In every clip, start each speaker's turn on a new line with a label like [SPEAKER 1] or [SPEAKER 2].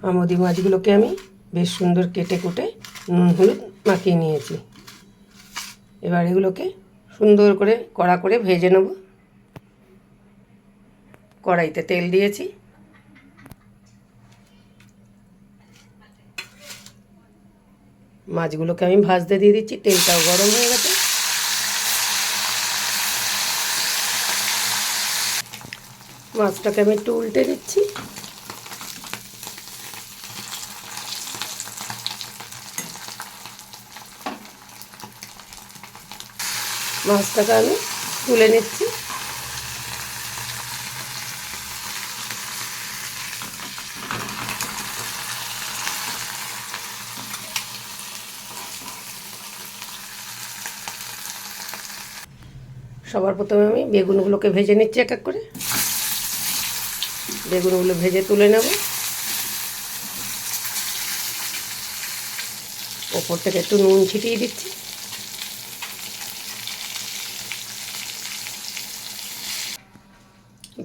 [SPEAKER 1] আমুদি মাছগুলোকে আমি বেশ সুন্দর কেটে কুটে নুন হলুদ মাখিয়ে নিয়েছি। এবার এগুলোকে সুন্দর করে কড়া করে ভেজে নেব। কড়াইতে তেল দিয়েছি, মাছগুলোকে আমি ভাজতে দিয়ে দিচ্ছি। তেলটাও গরম হয়ে গেছে। মাছটাকে আমি একটু উল্টে দিচ্ছি। মাছটাকে আমি তুলে নিচ্ছি। সবার প্রথমে আমি বেগুনগুলোকে ভেজে নিচ্ছি এক এক করে। বেগুনগুলো ভেজে তুলে নেব। ওপর থেকে একটু নুন ছিটিয়ে দিচ্ছি।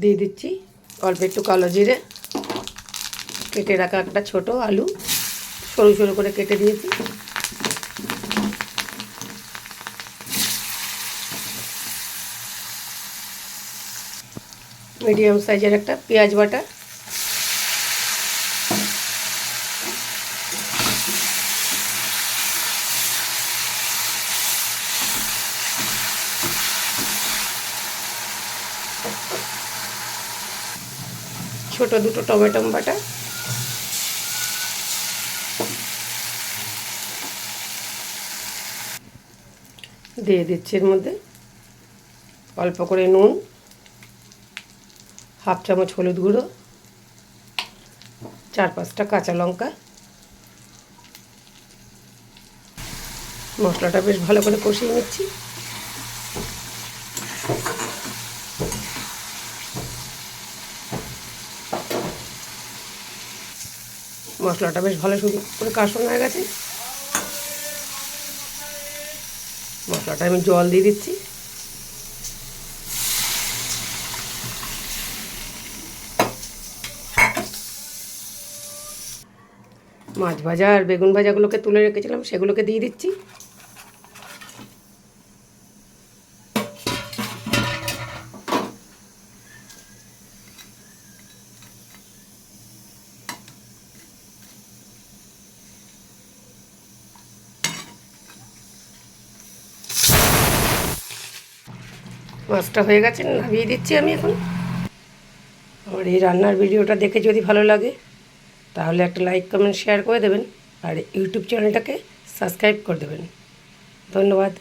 [SPEAKER 1] দিয়ে দিচ্ছি অল্প একটু কালো জিরে। কেটে রাখা একটা ছোট আলু সরু সরু করে কেটে দিয়েছি। মিডিয়াম সাইজের একটা পেঁয়াজ বাটা, ছোট দুটো টমেটো বাটা, দিয়ে দিচ্ছি এর মধ্যে অল্প করে নুন, হাফ চামচ হলুদ গুঁড়ো, 4-5টা কাঁচা লঙ্কা। মশলাটা বেশ ভালো করে কষিয়ে নিচ্ছি। মশলাটা বেশ ভালো করে কষানো হয়ে গেছে। মশলাটা আমি জল দিয়ে দিচ্ছি। মাছ ভাজা আর বেগুন ভাজাগুলোকে তুলে রেখেছিলাম সেগুলোকে দিয়ে দিচ্ছি। মাছটা হয়ে গেছে, নামিয়ে দিচ্ছি আমি এখন। আমার এই রান্নার ভিডিওটা দেখে যদি ভালো লাগে তাহলে একটা লাইক কমেন্ট শেয়ার করে দেবেন আর ইউটিউব চ্যানেলটাকে সাবস্ক্রাইব করে দেবেন। ধন্যবাদ।